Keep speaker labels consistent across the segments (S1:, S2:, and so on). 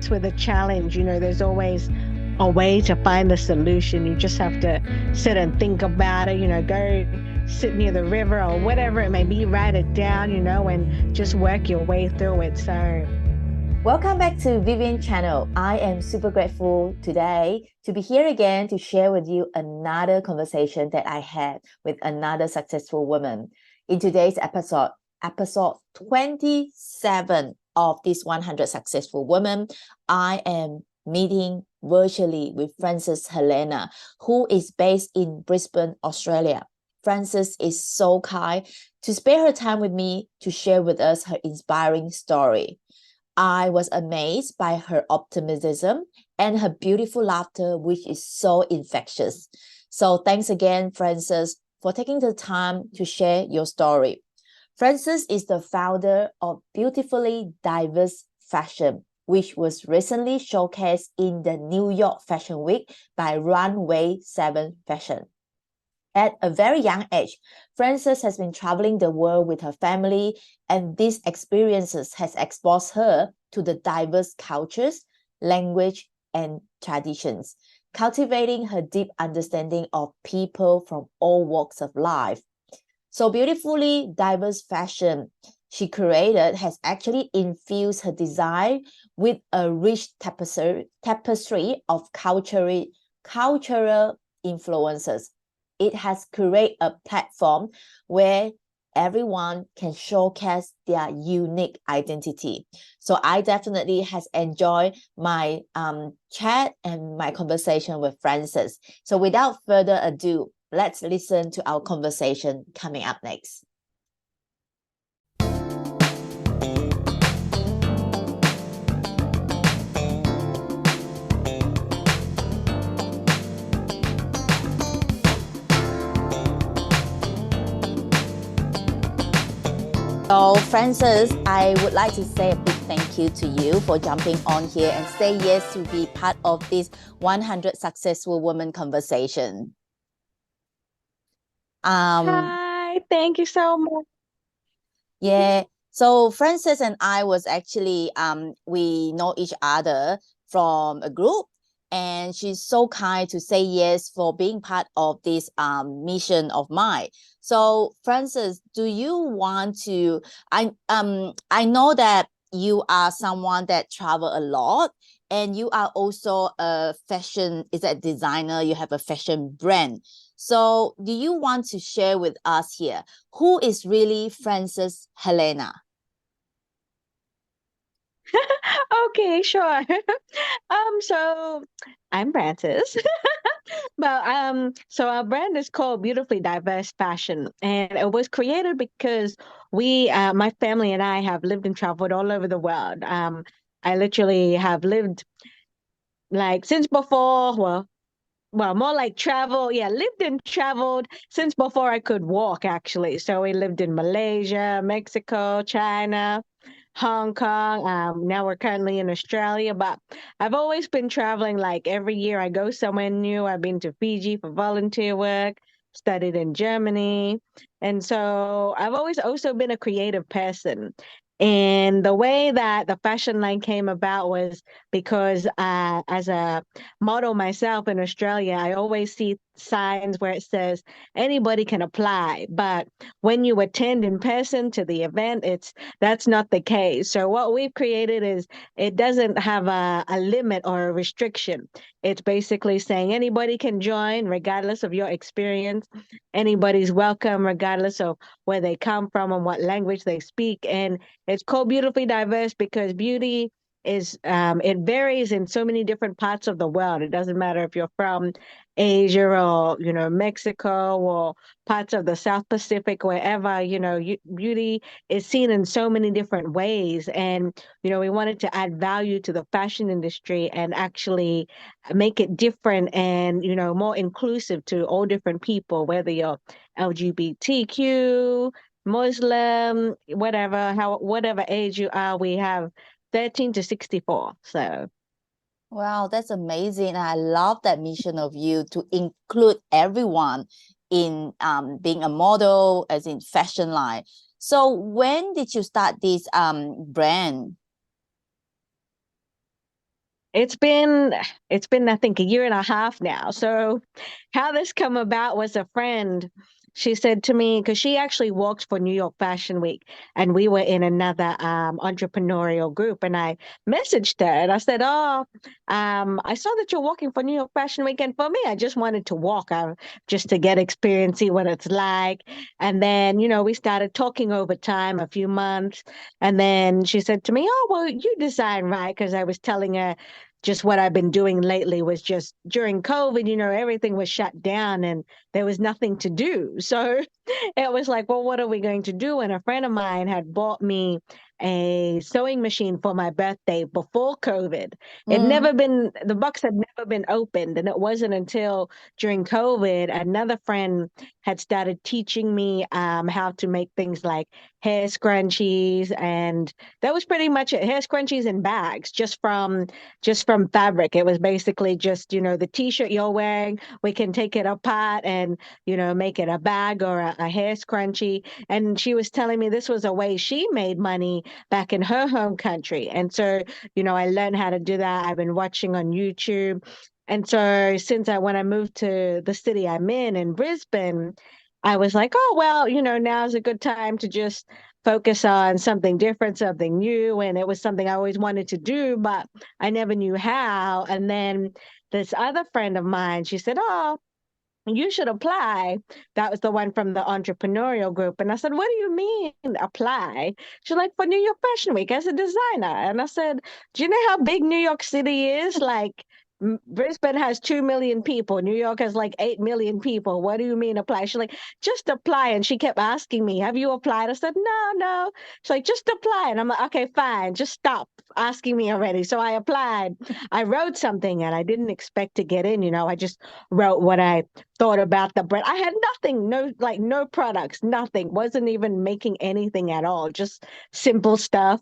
S1: with a challenge, there's always a way to find the solution. You just have to sit and think about it, go sit near the river or whatever it may be, write it down, and just work your way through it. So
S2: welcome back to Vivienne channel. I am super grateful today to be here again to share with you another conversation that I had with another successful woman. In today's episode 27 of this 100 Successful Women, I am meeting virtually with Frances Helena, who is based in Brisbane, Australia. Frances is so kind to spare her time with me to share with us her inspiring story. I was amazed by her optimism and her beautiful laughter, which is so infectious. So thanks again, Frances, for taking the time to share your story. Frances is the founder of Beautifully Diverse Fashion, which was recently showcased in the New York Fashion Week by Runway 7 Fashion. At a very young age, Frances has been traveling the world with her family, and these experiences has exposed her to the diverse cultures, language, and traditions, cultivating her deep understanding of people from all walks of life. So Beautifully Diverse Fashion she created has actually infused her design with a rich tapestry of cultural influences. It has created a platform where everyone can showcase their unique identity. So I definitely has enjoyed my chat and my conversation with Frances. So without further ado, let's listen to our conversation coming up next. So Frances, I would like to say a big thank you to you for jumping on here and say yes to be part of this 100 Successful Women conversation.
S1: hi, thank you so much.
S2: Yeah, so Frances and I was actually we know each other from a group, and she's so kind to say yes for being part of this mission of mine. So Frances, do you want to I know that you are someone that travel a lot, and you are also a fashion designer, you have a fashion brand. So do you want to share with us here who is really Frances Helena?
S1: Okay, sure. So I'm Frances. But so our brand is called Beautifully Diverse Fashion, and it was created because my family and I have lived and traveled all over the world. I literally have lived like since before, well, more like travel. Yeah, lived and traveled since before I could walk, actually. So we lived in Malaysia, Mexico, China, Hong Kong. Now we're currently in Australia, but I've always been traveling. Like every year I go somewhere new. I've been to Fiji for volunteer work, studied in Germany. And so I've always also been a creative person. And the way that the fashion line came about was because as a model myself in Australia, I always see signs where it says anybody can apply. But when you attend in person to the event, that's not the case. So what we've created is it doesn't have a limit or a restriction. It's basically saying anybody can join regardless of your experience. Anybody's welcome regardless of where they come from and what language they speak. And it's called Beautifully Diverse because beauty is it varies in so many different parts of the world. It doesn't matter if you're from Asia or Mexico or parts of the South Pacific, wherever beauty is seen in so many different ways. And we wanted to add value to the fashion industry and actually make it different and more inclusive to all different people, whether you're LGBTQ, Muslim, whatever age you are. We have 13 to 64. So
S2: Wow, that's amazing. I love that mission of you to include everyone in being a model, as in fashion line. So when did you start this brand?
S1: It's been it's been I think a year and a half now. So how this come about was a friend. She said to me because she actually works for New York Fashion Week, and we were in another entrepreneurial group. And I messaged her and I said, "Oh, I saw that you're walking for New York Fashion Week, and for me, I just wanted to walk, just to get experience, see what it's like." And then we started talking over time, a few months, and then she said to me, "Oh, well, you design, right?" Because I was telling her just what I've been doing lately was just during COVID, everything was shut down and there was nothing to do. So it was like, well, what are we going to do? And a friend of mine had bought me a sewing machine for my birthday before COVID.
S2: Mm.
S1: The box had never been opened. And it wasn't until during COVID, another friend had started teaching me how to make things like hair scrunchies. And that was pretty much it, hair scrunchies and bags just from fabric. It was basically just, the t-shirt you're wearing, we can take it apart and make it a bag or a hair scrunchie. And she was telling me this was a way she made money back in her home country. And so, I learned how to do that. I've been watching on YouTube. And so when I moved to the city I'm in Brisbane, I was like, oh, well, now's a good time to just focus on something different, something new. And it was something I always wanted to do, but I never knew how. And then this other friend of mine, she said, oh, you should apply. That was the one from the entrepreneurial group. And I said, what do you mean apply? She's like, for New York Fashion Week as a designer. And I said, do you know how big New York City is? Like, Brisbane has 2 million people. New York has like 8 million people. What do you mean apply? She's like, just apply. And she kept asking me, have you applied? I said, no, no. She's like, just apply. And I'm like, okay, fine. Just stop asking me already. So I applied. I wrote something and I didn't expect to get in. I just wrote what I thought about the brand. I had nothing, no products, nothing. Wasn't even making anything at all. Just simple stuff.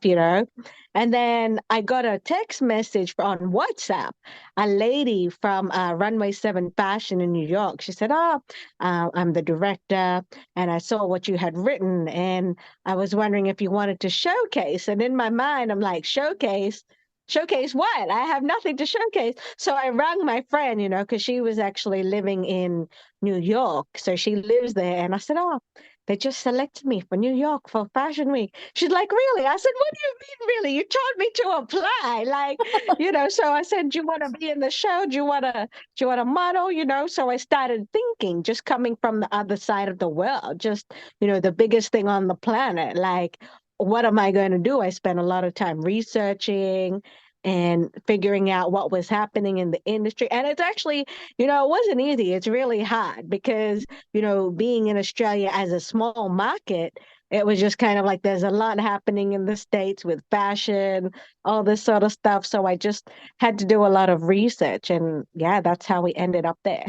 S1: And then I got a text message on WhatsApp, a lady from Runway 7 Fashion in New York. She said, oh, I'm the director and I saw what you had written and I was wondering if you wanted to showcase. And in my mind, I'm like, showcase? Showcase what? I have nothing to showcase. So I rang my friend, because she was actually living in New York. So she lives there. And I said, oh, they just selected me for New York for Fashion Week. She's like, really? I said, what do you mean, really? You told me to apply. So I said, do you want to be in the show? Do you want to model? So I started thinking, just coming from the other side of the world, just, the biggest thing on the planet. Like, what am I going to do? I spent a lot of time researching and figuring out what was happening in the industry. And it's actually, it wasn't easy. It's really hard because, being in Australia as a small market, it was just kind of like there's a lot happening in the States with fashion, all this sort of stuff. So I just had to do a lot of research. And yeah, that's how we ended up there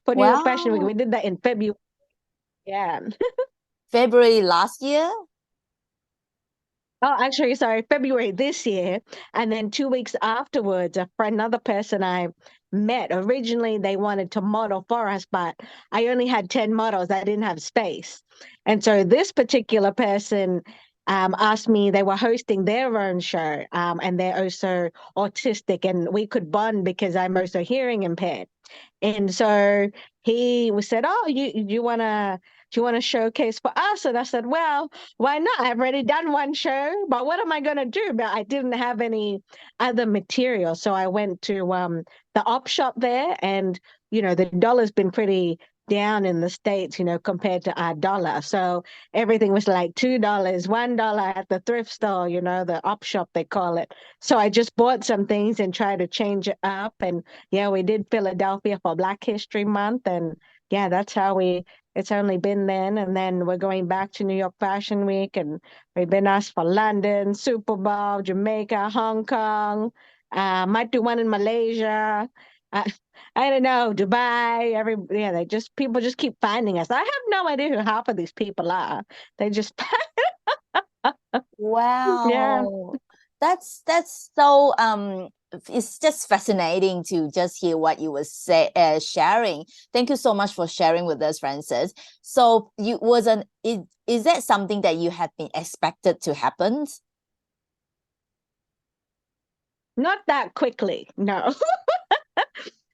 S1: for New York Fashion Week. We
S2: Wow.
S1: did that in February. Yeah.
S2: February last year?
S1: Oh, actually, sorry, February this year. And then 2 weeks afterwards, another person I met, originally they wanted to model for us, but I only had 10 models. I didn't have space. And so this particular person asked me, they were hosting their own show, and they're also autistic, and we could bond because I'm also hearing impaired. And so said, "Oh, you wanna do you want to showcase for us?" And I said, "Well, why not? I've already done one show, but what am I gonna do?" But I didn't have any other material, so I went to the op shop there, and the dollar's been pretty down in the States, compared to our dollar. So everything was like $2, $1 at the thrift store, the op shop they call it. So I just bought some things and tried to change it up. And yeah, we did Philadelphia for Black History Month. And yeah, it's only been then. And then we're going back to New York Fashion Week. And we've been asked for London, Super Bowl, Jamaica, Hong Kong. Might do one in Malaysia. Uh, I don't know, Dubai, people just keep finding us. I have no idea who half of these people are. They just, yeah.
S2: Wow. That's so it's just fascinating to just hear what you were sharing. Thank you so much for sharing with us, Francis. So is that something that you have been expected to happen?
S1: not that quickly. No.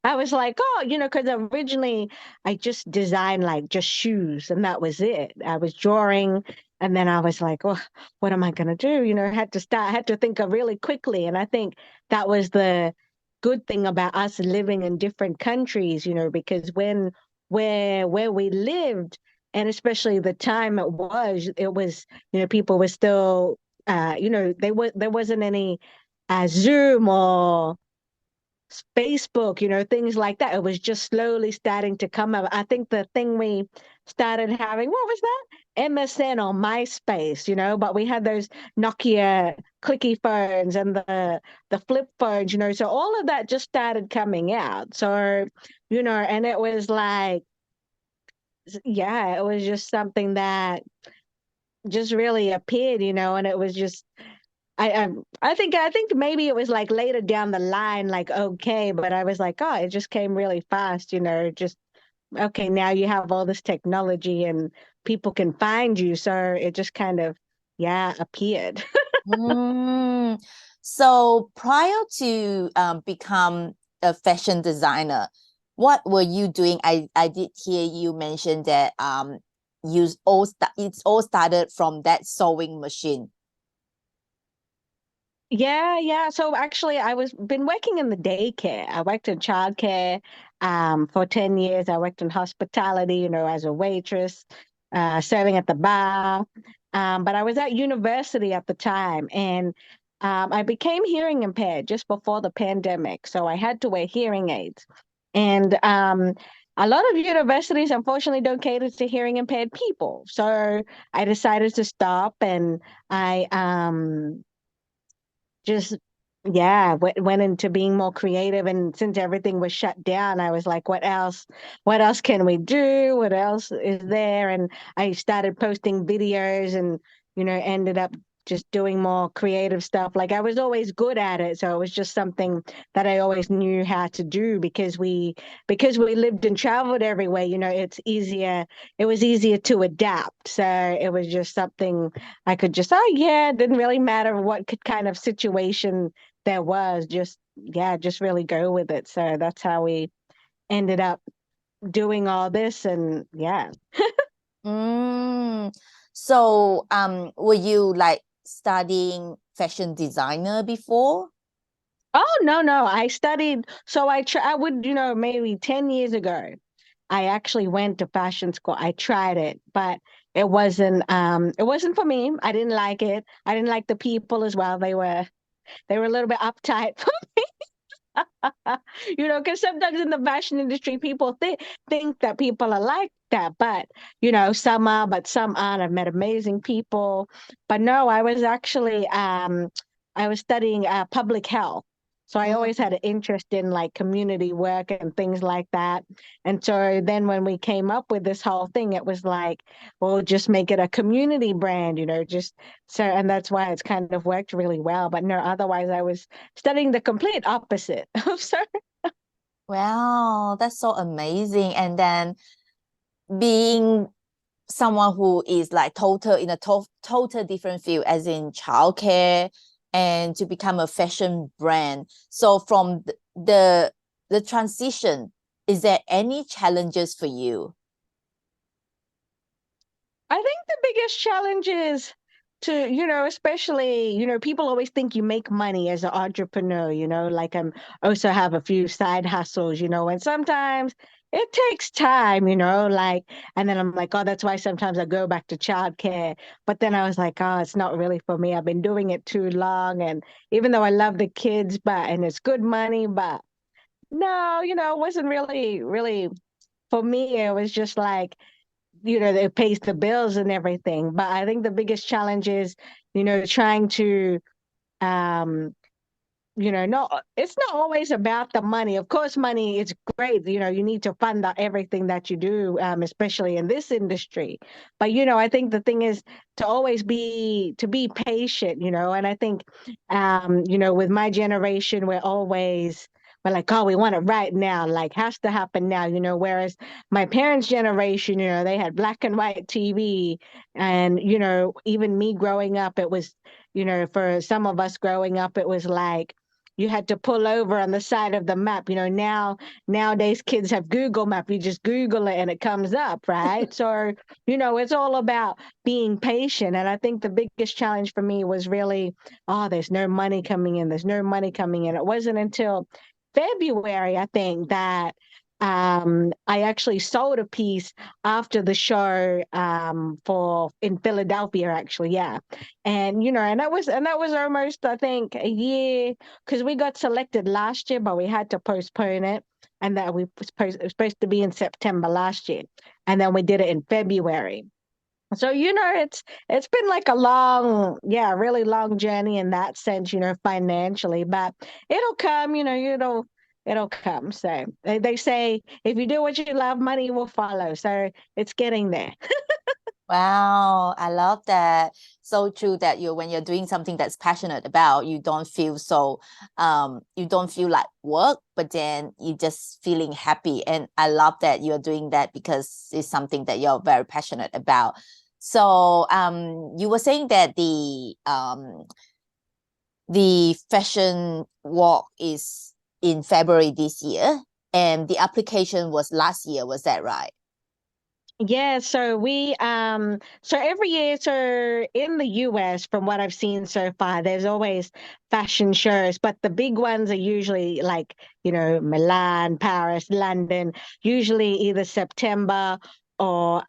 S1: I was like, oh, because originally I just designed like just shoes and that was it. I was drawing and then I was like, oh, what am I going to do? I had to think of really quickly. And I think that was the good thing about us living in different countries, because where we lived, and especially the time it was, people were still, there wasn't any Zoom or Facebook, things like that. It was just slowly starting to come up. I think the thing we started having, what was that? MSN or MySpace, but we had those Nokia clicky phones and the flip phones, so all of that just started coming out. So, and it was like, yeah, it was just something that just really appeared, and it was just I think maybe it was like later down the line, like okay, but I was like, oh, it just came really fast, just okay, now you have all this technology and people can find you. So it just kind of, yeah, appeared.
S2: Mm. So prior to become a fashion designer, what were you doing? I did hear you mention that it's all started from that sewing machine.
S1: Yeah, yeah. So actually, I was been working in the daycare. I worked in childcare for 10 years. I worked in hospitality, as a waitress, serving at the bar. But I was at university at the time, and I became hearing impaired just before the pandemic. So I had to wear hearing aids. And a lot of universities, unfortunately, don't cater to hearing impaired people. So I decided to stop, and I just yeah went into being more creative, and since everything was shut down, I was like, what else can we do, what else is there? And I started posting videos and ended up just doing more creative stuff. Like I was always good at it, so it was just something that I always knew how to do because we lived and traveled everywhere. It was easier to adapt, so it was just something I could just, oh yeah, it didn't really matter what kind of situation there was, just, yeah, just really go with it. So that's how we ended up doing all this. And yeah.
S2: Mm. So were you like studying fashion designer before?
S1: Oh, no, no. I studied, so I would, maybe 10 years ago, I actually went to fashion school. I tried it, but it wasn't for me. I didn't like it. I didn't like the people as well. They were a little bit uptight. Because sometimes in the fashion industry, people think that people are like that, but some are, but some aren't. I've met amazing people, but no, I was studying public health. So I always had an interest in like community work and things like that. And so then when we came up with this whole thing, it was like, well, just make it a community brand, just so, and that's why it's kind of worked really well. But no, otherwise I was studying the complete opposite. So
S2: Wow, that's so amazing. And then being someone who is like total in a total different field, as in childcare, and to become a fashion brand. So from the transition, is there any challenges for you?
S1: I think the biggest challenge is to, especially, people always think you make money as an entrepreneur, like I'm also have a few side hustles, and sometimes it takes time, like, and then I'm like, oh, that's why sometimes I go back to childcare. But then I was like, oh, it's not really for me. I've been doing it too long. And even though I love the kids, and it's good money, but no, it wasn't really, really for me. It was just like, it pays the bills and everything. But I think the biggest challenge is, trying to, um, no, it's not always about the money. Of course, money is great. You need to fund everything that you do, especially in this industry. But, I think the thing is to be patient, and I think, with my generation, we're like, oh, we want it right now, like has to happen now, whereas my parents' generation, they had black and white TV. And, even me growing up, it was, for some of us growing up, it was like, you had to pull over on the side of the map. Nowadays kids have Google Map. You just Google it and it comes up, right? So, it's all about being patient. And I think the biggest challenge for me was really, oh, there's no money coming in. There's no money coming in. It wasn't until February, I think, that I actually sold a piece after the show for in Philadelphia, actually, yeah. And that was almost, I think, a year, because we got selected last year, but we had to postpone it, and that it was supposed to be in September last year, and then we did it in February. So, it's been like a long, yeah, really long journey in that sense, financially, but it'll come, it'll come. So they say if you do what you love, money will follow. So it's getting there.
S2: Wow, I love that. So true that when you're doing something that's passionate about, you don't feel you don't feel like work, but then you just feeling happy. And I love that you're doing that because it's something that you're very passionate about. So you were saying that the fashion walk is in February this year, and the application was last year. Was that right?
S1: Yeah, so every year, so in the US, from what I've seen so far, there's always fashion shows, but the big ones are usually like, Milan, Paris, London, usually either September or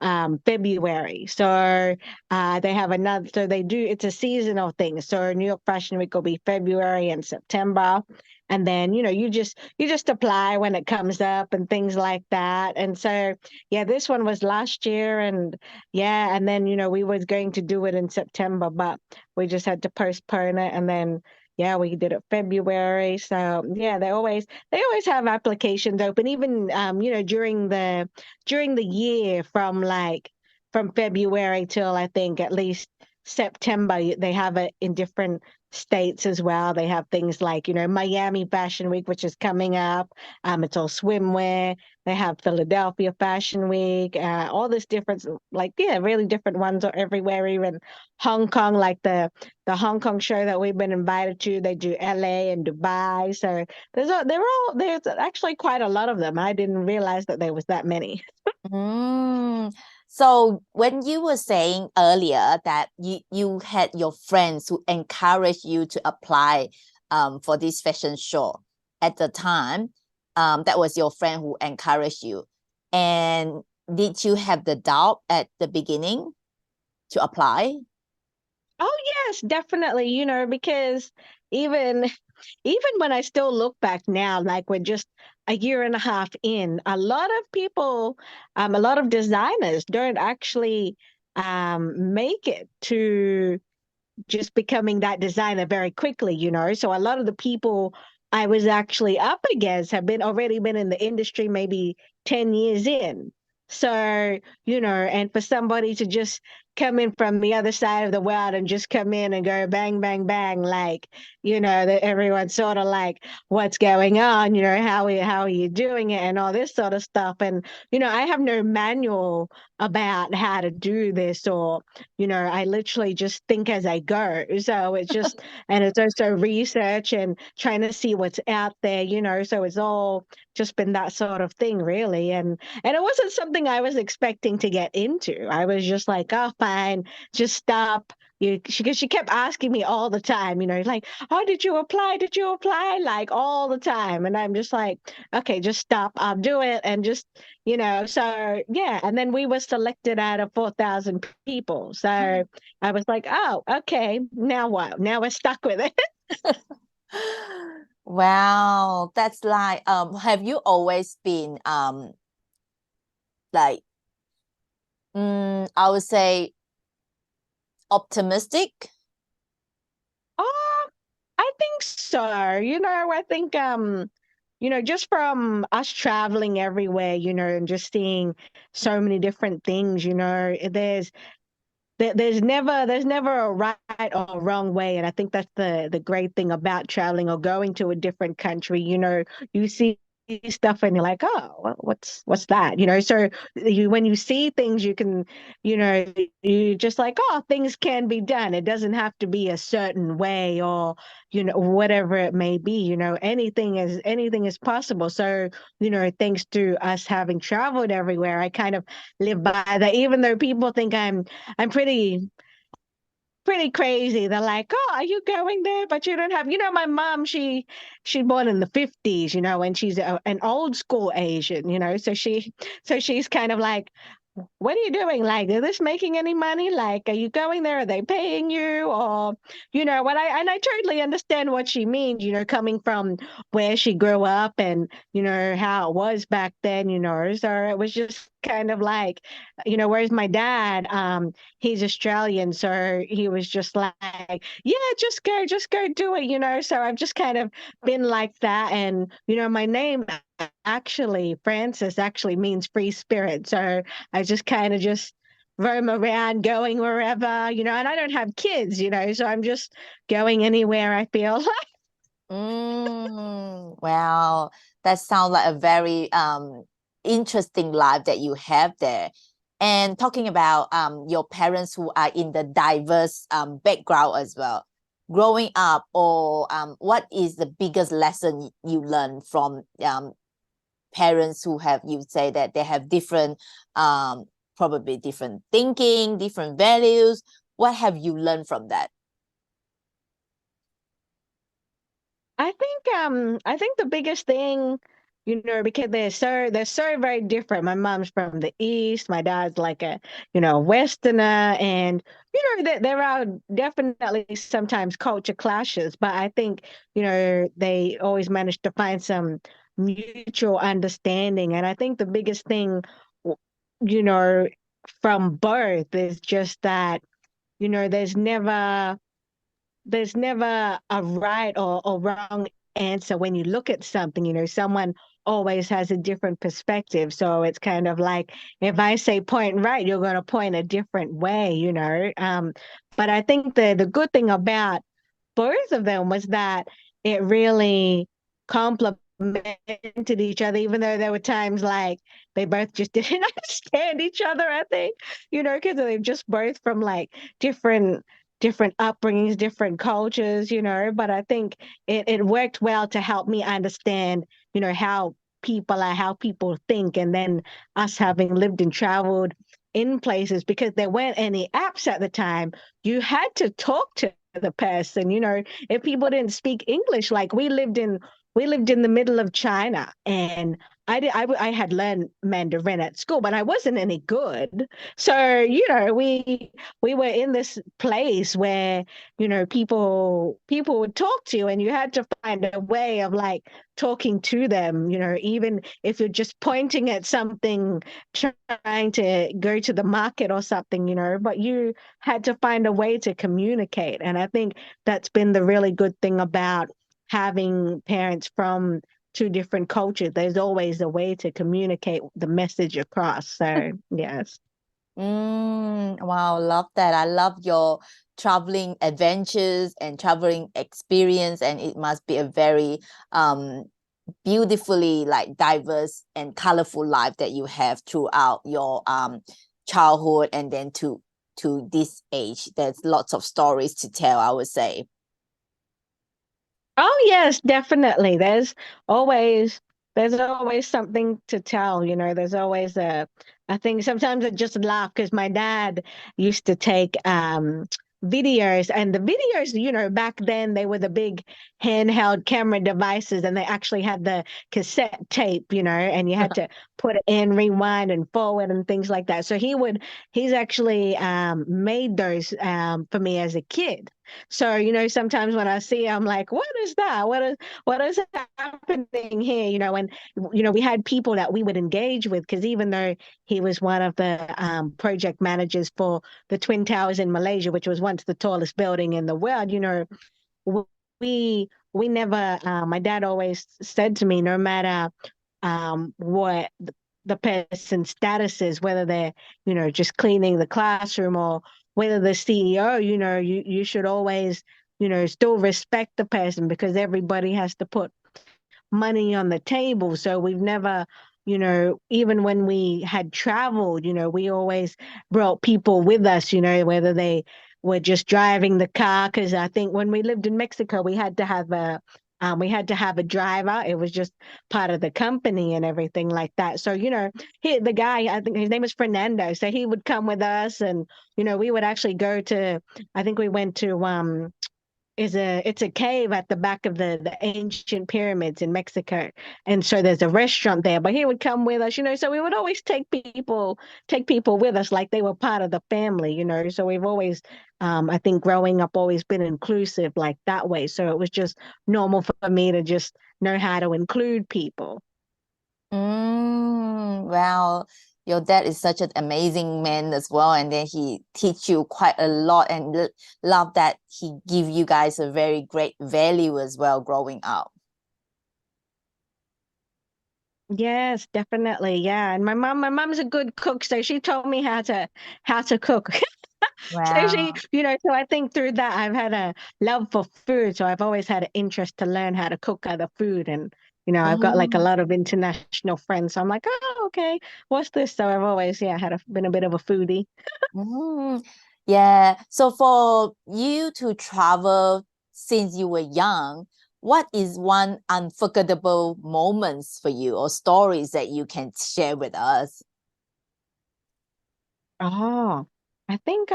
S1: February. So they have another, so they do, it's a seasonal thing. So New York Fashion Week will be February and September. And then, you just apply when it comes up and things like that. And so yeah, this one was last year, and yeah, and then we was going to do it in September, but we just had to postpone it, and then yeah, we did it February. So yeah, they always have applications open, even during the year, from February till, I think, at least September. They have it in different states as well. They have things like Miami Fashion Week, which is coming up. It's all swimwear. They have Philadelphia Fashion Week, all this different, like, yeah, really different ones are everywhere. Even Hong Kong, like the Hong Kong show that we've been invited to, they do LA and Dubai. So there's actually quite a lot of them. I didn't realize that there was that many.
S2: Mm. So when you were saying earlier that you had your friends who encouraged you to apply for this fashion show at the time, that was your friend who encouraged you. And did you have the doubt at the beginning to apply?
S1: Oh yes, definitely. Because even even when I still look back now, like we're just a year and a half in, a lot of people, a lot of designers don't actually make it to just becoming that designer very quickly. So a lot of the people I was actually up against have been in the industry maybe 10 years in. So, and for somebody to just come in from the other side of the world and just come in and go bang, bang, bang, like, that everyone's sort of like, what's going on? How are you doing it? And all this sort of stuff. And, I have no manual about how to do this, or I literally just think as I go. So and it's also research and trying to see what's out there. So it's all just been that sort of thing, really. And it wasn't something I was expecting to get into. I was just like, oh, fine, just stop. Because she kept asking me all the time, like, oh, did you apply? Did you apply? Like all the time. And I'm just like, okay, just stop. I'll do it. And just, so yeah. And then we were selected out of 4,000 people. So I was like, oh, okay, now what? Now we're stuck with it.
S2: Wow, that's like have you always been like I would say optimistic?
S1: Oh, I think so. I think just from us traveling everywhere, and just seeing so many different things, there's never a right or wrong way. And I think that's the great thing about traveling or going to a different country. You see stuff and you're like, oh, what's that? So when you see things, you can, you just like, oh, things can be done. It doesn't have to be a certain way or, whatever it may be, anything is possible. So, thanks to us having traveled everywhere, I kind of live by that, even though people think I'm pretty crazy. They're like, "Oh, are you going there? But you don't have." My mom, she's born in the 50s, and she's an old school Asian, so she's kind of like, what are you doing? Like, is this making any money? Like, are you going there? Are they paying you? Or, what I totally understand what she means, coming from where she grew up and, how it was back then, So it was just kind of like, whereas my dad, he's Australian. So he was just like, yeah, just go do it, So I've just kind of been like that. And, my name actually, Francis, actually means free spirit. So I just kind of just roam around going wherever, and I don't have kids, so I'm just going anywhere I feel like.
S2: Well, that sounds like a very interesting life that you have there. And talking about your parents who are in the diverse background as well, growing up, or what is the biggest lesson you learned from parents who have, you say that they have different probably different thinking, different values? What have you learned from that?
S1: I think the biggest thing, because they're so very different. My mom's from the East, my dad's like a, Westerner, and there are definitely sometimes culture clashes, but I think, they always manage to find some mutual understanding. And I think the biggest thing, w- you know, from birth is just that, you know, there's never there's never a right or wrong answer when you look at something. Someone always has a different perspective. So it's kind of like if I say point right, you're going to point a different way. But I think the good thing about both of them was that it really complemented each other, even though there were times like they both just didn't understand each other, I think, because they're just both from like different upbringings, different cultures, but I think it worked well to help me understand, how people are, how people think, and then us having lived and traveled in places because there weren't any apps at the time. You had to talk to the person, if people didn't speak English. Like we lived in the middle of China, and I had learned Mandarin at school, but I wasn't any good. So, we were in this place where, people would talk to you, and you had to find a way of like talking to them, even if you're just pointing at something, trying to go to the market or something, but you had to find a way to communicate. And I think that's been the really good thing about having parents from two different cultures. There's always a way to communicate the message across. So, yes.
S2: Wow, love that. I love your traveling adventures and traveling experience, and it must be a very beautifully like diverse and colorful life that you have throughout your childhood and then to this age. There's lots of stories to tell, I would say.
S1: Oh yes, definitely. Always there's always something to tell, There's always I think sometimes I just laugh because my dad used to take videos, and the videos, back then they were the big handheld camera devices, and they actually had the cassette tape, and you had to put it in, rewind and forward and things like that. So he's actually made those for me as a kid. So, sometimes when I see, I'm like, what is that? What is happening here? And we had people that we would engage with, because even though he was one of the project managers for the Twin Towers in Malaysia, which was once the tallest building in the world, we never. My dad always said to me, no matter what the person's status is, whether they're, just cleaning the classroom or whether the CEO, you should always, still respect the person, because everybody has to put money on the table. So we've never, even when we had traveled, we always brought people with us, whether they were just driving the car. Because I think when we lived in Mexico, we had to have a driver. It was just part of the company and everything like that. So, the guy, I think his name was Fernando. So he would come with us, and, we would actually go to, I think we went to, it's a cave at the back of the ancient pyramids in Mexico. And so there's a restaurant there, but he would come with us, so we would always take people with us like they were part of the family, so we've always, I think growing up, always been inclusive like that way. So it was just normal for me to just know how to include people.
S2: Well, your dad is such an amazing man as well, and then he teach you quite a lot, and love that he give you guys a very great value as well growing up.
S1: Yes, definitely. Yeah. And my mom's a good cook, so she taught me how to cook. So
S2: Wow.
S1: so I think through that I've had a love for food. So I've always had an interest to learn how to cook other food. And, I've got like a
S2: Mm,
S1: lot of international friends. So I'm like, oh, okay, what's this? So I've always, yeah, been a bit of a foodie.
S2: mm. Yeah. So for you to travel since you were young, what is one unforgettable moments for you or stories that you can share with us?
S1: Oh, I think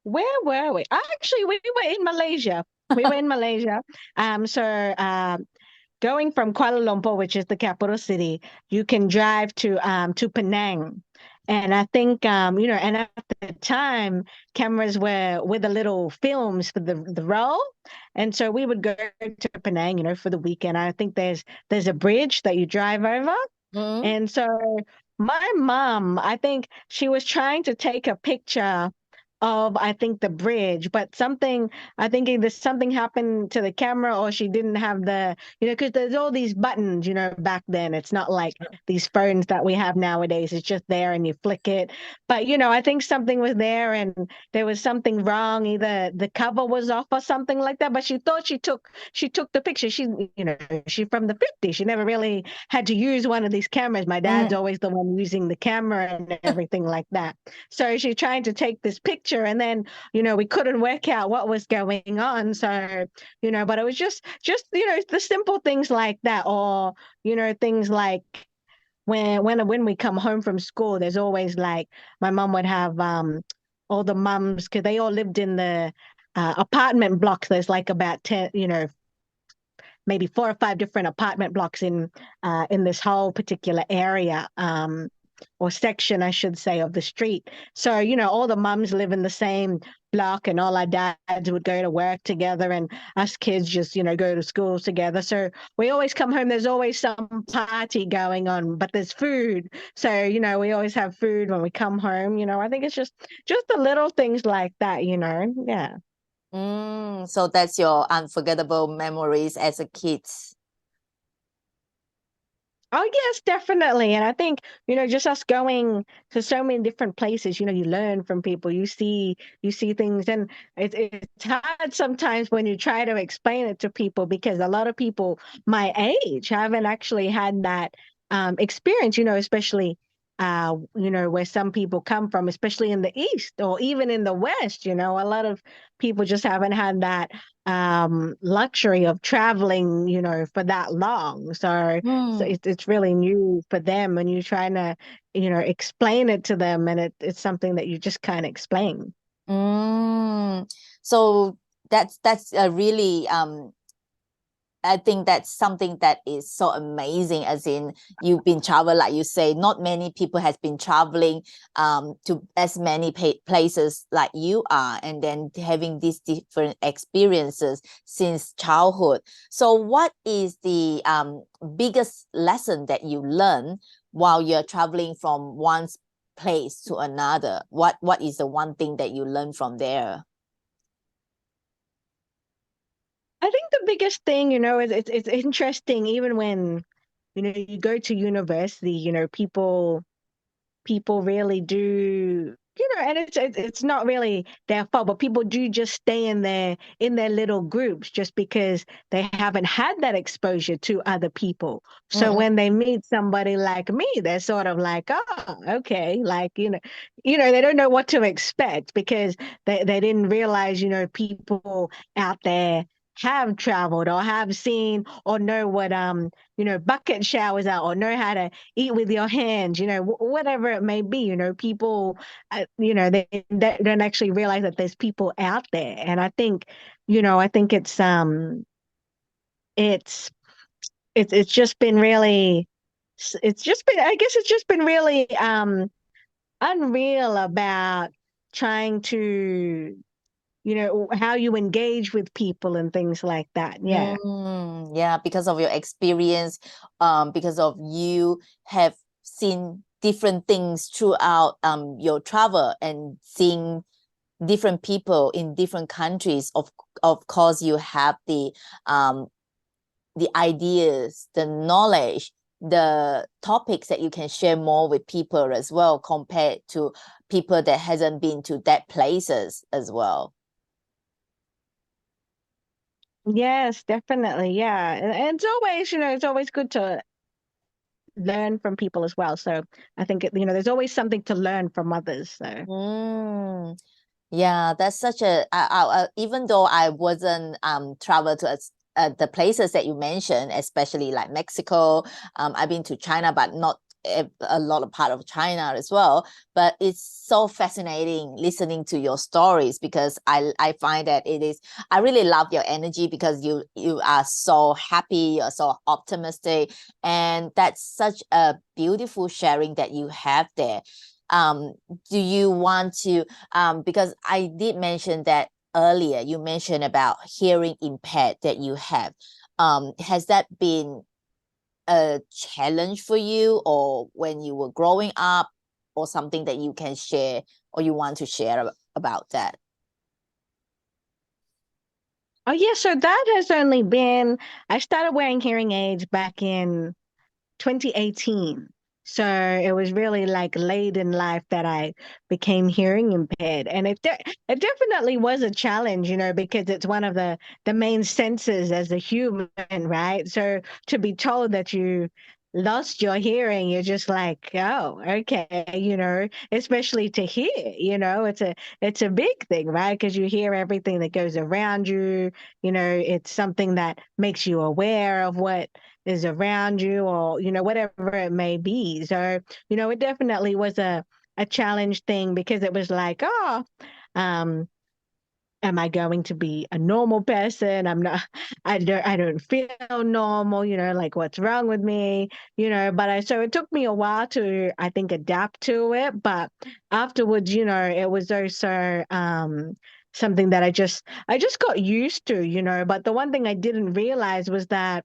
S1: where were we? Actually, we were in Malaysia. We were in Malaysia. So going from Kuala Lumpur, which is the capital city, you can drive to Penang. And I think and at the time cameras were with the little films for the roll. And so we would go to Penang, for the weekend. I think there's a bridge that you drive over.
S2: Mm,
S1: And so my mom, I think she was trying to take a picture of, I think, the bridge, but I think either something happened to the camera, or she didn't have because there's all these buttons, back then. It's not like these phones that we have nowadays. It's just there and you flick it. But, I think something was there and there was something wrong. Either the cover was off or something like that. But she thought she took the picture. She from the 50s. She never really had to use one of these cameras. My dad's
S2: mm,
S1: always the one using the camera and everything like that. So she tried to take this picture, and then, we couldn't work out what was going on. So, but it was just, the simple things like that, or, things like when we come home from school, there's always like my mom would have all the mums, because they all lived in the apartment blocks. There's like about 10, maybe 4 or 5 different apartment blocks in this whole particular area, or section, I should say, of the street. So, all the mums live in the same block, and all our dads would go to work together, and us kids just, go to school together. So we always come home, there's always some party going on, but there's food. So, we always have food when we come home. I think it's just the little things like that, yeah.
S2: So that's your unforgettable memories as a kid.
S1: Oh yes, definitely. And I think, just us going to so many different places, you learn from people, you see things, and it's hard sometimes when you try to explain it to people, because a lot of people my age haven't actually had that experience, especially where some people come from, especially in the East or even in the West, a lot of people just haven't had that luxury of traveling, for that long. So
S2: Mm,
S1: it's really new for them, and you're trying to, explain it to them, and it's something that you just can't explain.
S2: mm. So that's a really I think that's something that is so amazing, as in you've been traveling, like you say, not many people has been traveling to as many places like you are, and then having these different experiences since childhood. So what is the biggest lesson that you learn while you're traveling from one place to another? What is the one thing that you learn from there?
S1: I think the biggest thing, is it's interesting, even when, you go to university, people really do. and it's not really their fault, but people do just stay in their little groups just because they haven't had that exposure to other people. So
S2: Mm-mm.
S1: when they meet somebody like me, they're sort of like, oh, okay, like they don't know what to expect because they didn't realize, people out there have traveled or have seen or know what bucket showers are or know how to eat with your hands, whatever it may be, people they don't actually realize that there's people out there. And I think it's it's just been really it's just been I guess it's just been really unreal about trying to how you engage with people and things like that. Yeah.
S2: Yeah, because of your experience, because of you have seen different things throughout your travel and seeing different people in different countries. Of course, you have the ideas, the knowledge, the topics that you can share more with people as well, compared to people that hasn't been to that places as well.
S1: Yes, definitely. Yeah. And it's always, it's always good to learn from people as well. So I think there's always something to learn from others. So
S2: Mm. Yeah, that's such a even though I wasn't travel to the places that you mentioned, especially like Mexico. I've been to China, but not a lot of part of China as well. But it's so fascinating listening to your stories, because I find that it is, I really love your energy, because you are so happy, you're so optimistic, and that's such a beautiful sharing that you have there. Um, do you want to because I did mention that earlier, you mentioned about hearing impaired that you have. Has that been a challenge for you, or when you were growing up, or something that you can share or you want to share about that?
S1: oh yeah, so that has only been I started wearing hearing aids back in 2018. So it was really like late in life that I became hearing impaired, and it definitely was a challenge, because it's one of the main senses as a human, right? So to be told that you lost your hearing, you're just like, oh, okay, especially to hear, it's a big thing, right? Because you hear everything that goes around you, it's something that makes you aware of what is around you, or whatever it may be. So it definitely was a challenge thing, because it was like, oh, um am I going to be a normal person? I'm not. I don't feel normal, like what's wrong with me, but so it took me a while to, I think, adapt to it. But afterwards, it was also something that I just got used to, but the one thing I didn't realize was that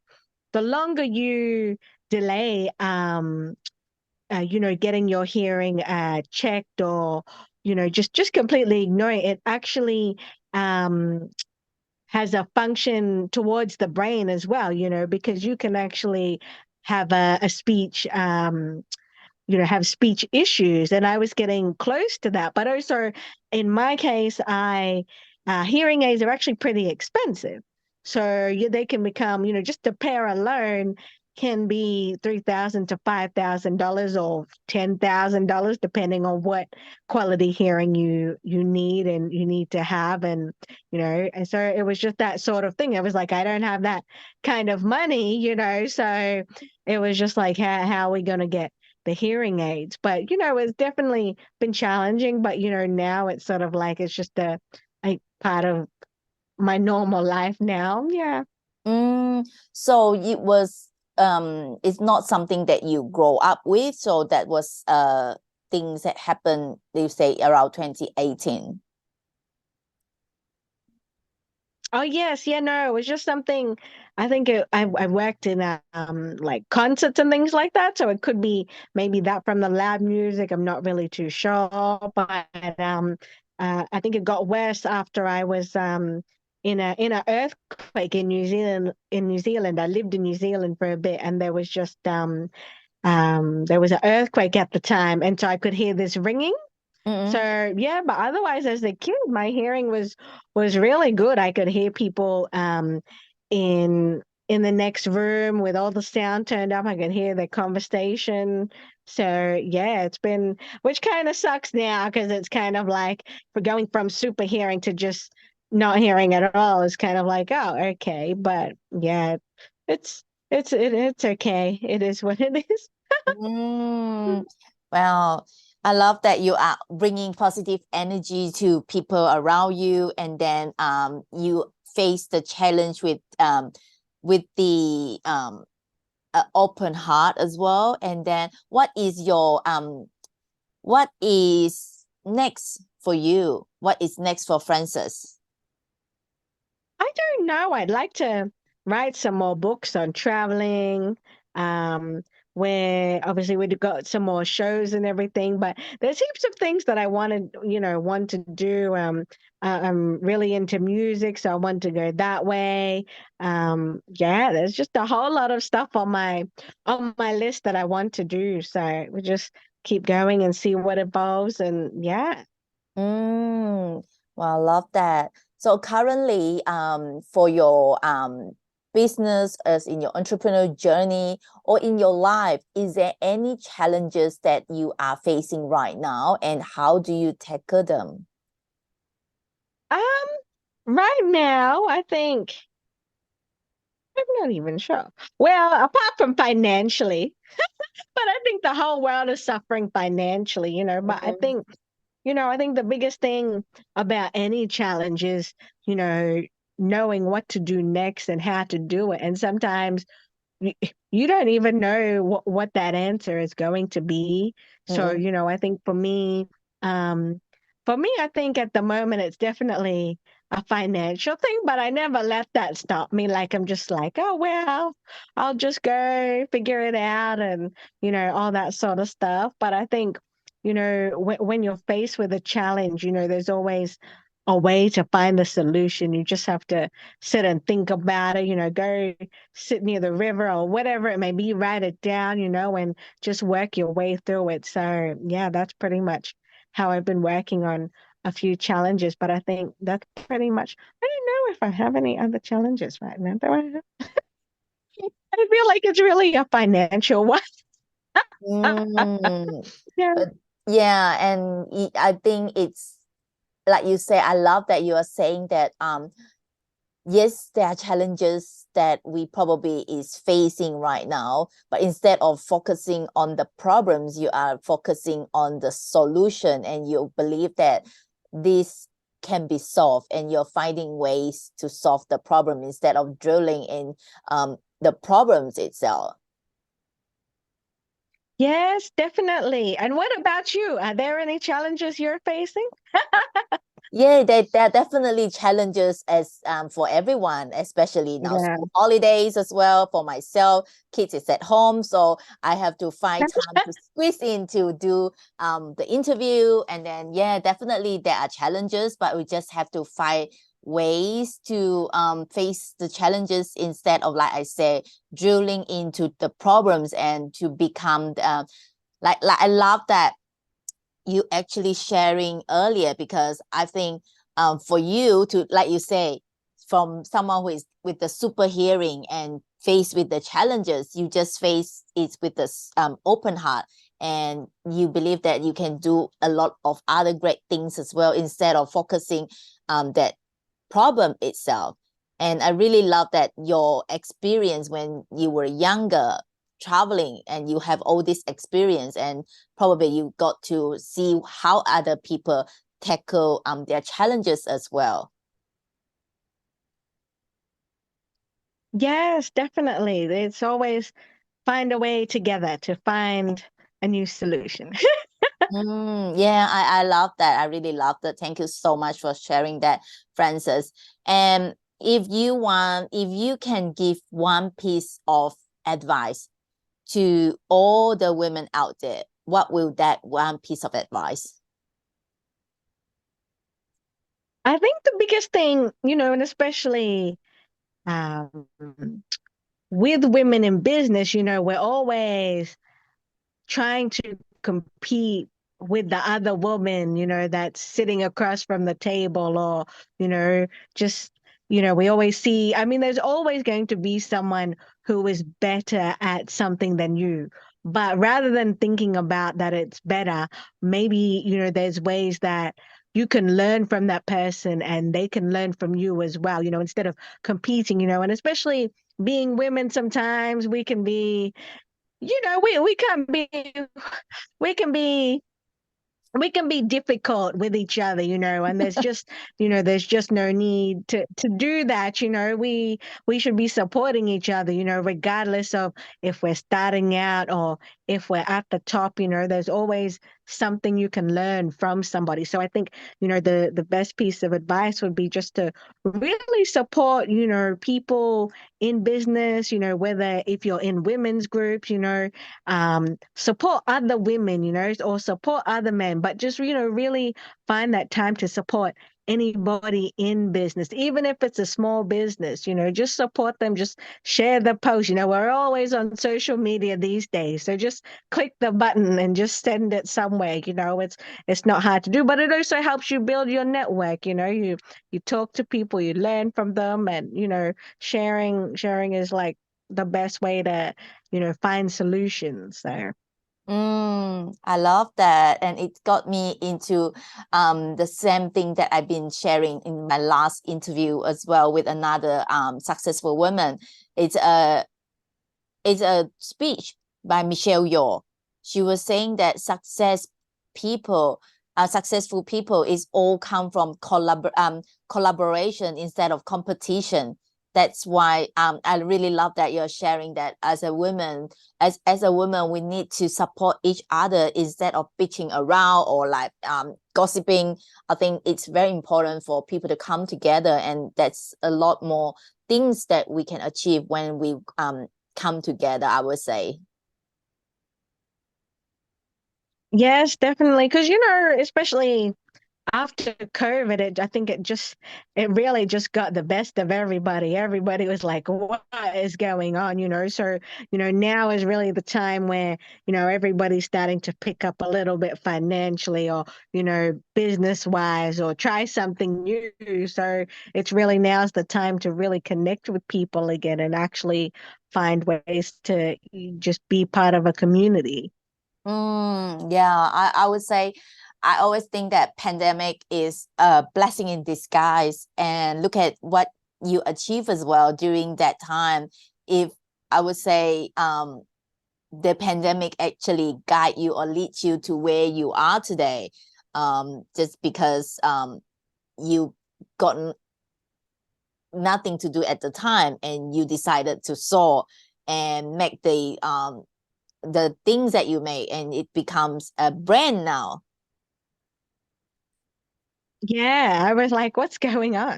S1: the longer you delay, getting your hearing checked, or just completely ignoring it, actually um, has a function towards the brain as well. Because you can actually have a speech. Have speech issues. And I was getting close to that. But also, in my case, hearing aids are actually pretty expensive. So they can become, just a pair alone can be $3,000 to $5,000 or $10,000, depending on what quality hearing you need and you need to have. And and so it was just that sort of thing. It was like, I don't have that kind of money, so it was just like, how are we going to get the hearing aids? But it's definitely been challenging. But now it's sort of like it's just a part of my normal life now. Yeah.
S2: So it was it's not something that you grow up with, so that was things that happened, you say, around 2018.
S1: Oh yes, yeah, no, it was just something. I think I worked in like concerts and things like that, so it could be maybe that from the loud music. I'm not really too sure, but I think it got worse after I was in a earthquake in New Zealand. In New Zealand, I lived in New Zealand for a bit, and there was just there was an earthquake at the time, and so I could hear this ringing.
S2: Mm-mm.
S1: So yeah, but otherwise as a kid, my hearing was really good. I could hear people in in the next room with all the sound turned up. I could hear their conversation. So yeah, it's been, which kind of sucks now because it's kind of like we're going from super hearing to just not hearing at all. It's kind of like, oh, okay. But yeah, it's it's okay. It is what it is.
S2: Mm. Well, I love that you are bringing positive energy to people around you, and then you face the challenge with the open heart as well. And then what is next for you? What is next for Francis?
S1: I don't know. I'd like to write some more books on traveling, um, where obviously we've got some more shows and everything, but there's heaps of things that I wanted, want to do. I'm really into music, so I want to go that way. Yeah, there's just a whole lot of stuff on my list that I want to do. So we just keep going and see what evolves, and yeah.
S2: Mm, well, I love that. So currently, for your business, as in your entrepreneurial journey or in your life, is there any challenges that you are facing right now, and how do you tackle them?
S1: Um, right now, I think. I'm not even sure. Well, apart from financially, but I think the whole world is suffering financially, but
S2: Mhm.
S1: I think the biggest thing about any challenge is, you know, knowing what to do next and how to do it. And sometimes you, you don't even know what that answer is going to be. So,
S2: Mm-mm.
S1: I think um, for me, I think at the moment it's definitely a financial thing, but I never let that stop me. Like I'm just like, oh well, I'll just go figure it out and all that sort of stuff. But I think when you're faced with a challenge, there's always a way to find the solution. You just have to sit and think about it. Go sit near the river or whatever it may be, write it down, and just work your way through it. So, yeah, that's pretty much how I've been working on a few challenges. But I think that's pretty much, I don't know if I have any other challenges right now. Do I have? I feel like it's really a financial one.
S2: Mm.
S1: Yeah.
S2: But yeah, and I think it's like you say, I love that you are saying that yes, there are challenges that we probably is facing right now, but instead of focusing on the problems, you are focusing on the solution, and you believe that this can be solved, and you're finding ways to solve the problem instead of drilling in the problems itself.
S1: Yes, definitely. And what about you? Are there any challenges you're facing?
S2: Yeah, there are definitely challenges as for everyone, especially now
S1: Yeah.
S2: school holidays as well. For myself, kids is at home, so I have to find time to squeeze in to do the interview. And then yeah, definitely there are challenges, but we just have to find ways to face the challenges instead of, like I say, drilling into the problems and to become like I love that you actually sharing earlier, because I think for you to, like you say, from someone who is with the super hearing and faced with the challenges, you just face it with this open heart, and you believe that you can do a lot of other great things as well instead of focusing that problem itself. And I really love that your experience when you were younger traveling, and you have all this experience, and probably you got to see how other people tackle their challenges as well.
S1: Yes, definitely. It's always find a way together to find a new solution.
S2: Yeah, I love that. I really love that. Thank you so much for sharing that, Francis. And if you can give one piece of advice to all the women out there, what will that one piece of advice?
S1: I think the biggest thing, and especially um, with women in business, we're always trying to compete with the other woman, that's sitting across from the table, or, you know, just, we always see, I mean, there's always going to be someone who is better at something than you. But rather than thinking about that it's better, maybe, there's ways that you can learn from that person and they can learn from you as well, instead of competing, and especially being women, sometimes we can be, we can be, we can be we can be difficult with each other, and there's just no need to do that. We should be supporting each other, regardless of if we're starting out or if we're at the top. There's always something you can learn from somebody. So I think, the best piece of advice would be just to really support, people in business, whether if you're in women's groups, support other women, or support other men, but just, really find that time to support anybody in business, even if it's a small business, just support them, just share the post. We're always on social media these days. So just click the button and just send it somewhere. It's not hard to do, but it also helps you build your network. You talk to people, you learn from them, and sharing is like the best way to find solutions there.
S2: I love that. And it got me into the same thing that I've been sharing in my last interview as well with another successful woman. It's a speech by Michelle Yeoh. She was saying that successful people is all come from collaboration instead of competition. That's why I really love that you're sharing that as a woman, as a woman, we need to support each other instead of bitching around or like gossiping. I think it's very important for people to come together, and that's a lot more things that we can achieve when we come together, I would say.
S1: Yes, definitely. Because, especially after COVID, I think it really just got the best of everybody. Everybody was like, what is going on? So, now is really the time where, everybody's starting to pick up a little bit financially, or, business wise, or try something new. So it's really now's the time to really connect with people again and actually find ways to just be part of a community.
S2: Yeah, I would say I always think that pandemic is a blessing in disguise, and look at what you achieve as well during that time. If I would say the pandemic actually guide you or lead you to where you are today, just because you got nothing to do at the time and you decided to soar and make the things that you make, and it becomes a brand now.
S1: Yeah, I was like, what's going on?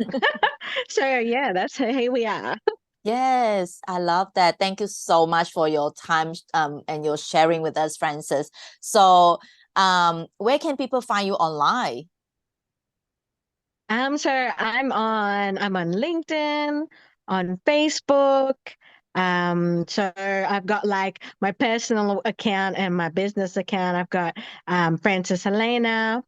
S1: So yeah, that's here we are.
S2: Yes, I love that. Thank you so much for your time and your sharing with us, Frances. So where can people find you online?
S1: So I'm on LinkedIn, on Facebook. So I've got like my personal account and my business account. I've got Frances Helena.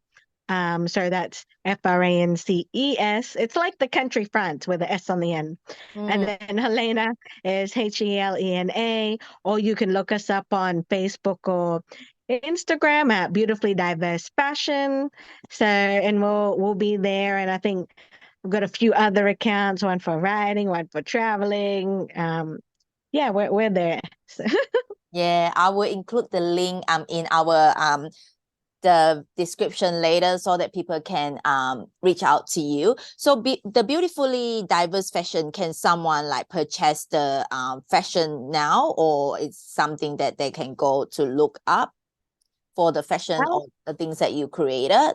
S1: So that's Frances. It's like the country France with the S on the end. And
S2: Mm.
S1: then Helena is Helena, or you can look us up on Facebook or Instagram at Beautifully Diverse Fashion. So, and we'll be there. And I think we've got a few other accounts, one for writing, one for traveling. Yeah, we're there. So,
S2: Yeah, I will include the link in our the description later so that people can reach out to you. So the beautifully diverse fashion, can someone like purchase the fashion now, or it's something that they can go to look up for the fashion or the things that you created?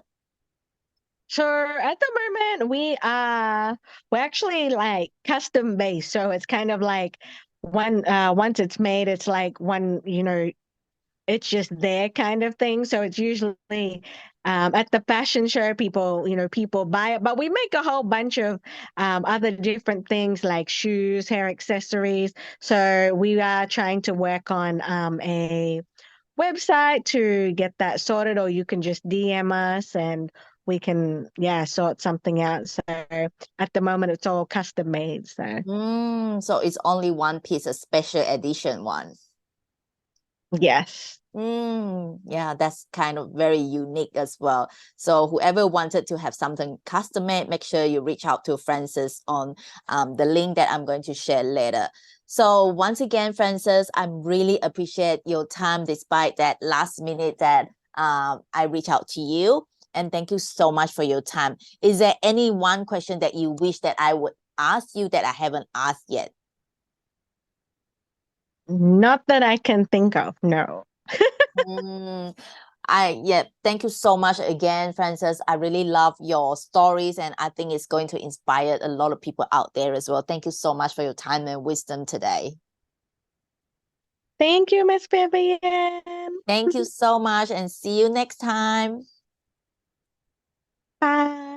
S1: sure. At the moment, we're actually like custom based, so it's kind of like once it's made, it's like one, it's just their kind of thing. So it's usually at the fashion show, people buy it, but we make a whole bunch of other different things like shoes, hair accessories. So we are trying to work on a website to get that sorted, or you can just DM us and we can, sort something out. So at the moment, it's all custom made. So
S2: So it's only one piece, a special edition one.
S1: yes.
S2: Yeah, that's kind of very unique as well. So whoever wanted to have something custom made, make sure you reach out to Frances on the link that I'm going to share later. So once again, Frances, I really appreciate your time despite that last minute that I reach out to you. And thank you so much for your time. Is there any one question that you wish that I would ask you that I haven't asked yet?
S1: Not that I can think of, no.
S2: Thank you so much again, Frances. I really love your stories, and I think it's going to inspire a lot of people out there as well. Thank you so much for your time and wisdom today.
S1: Thank you, Miss Vivienne.
S2: Thank you so much, and see you next time.
S1: Bye.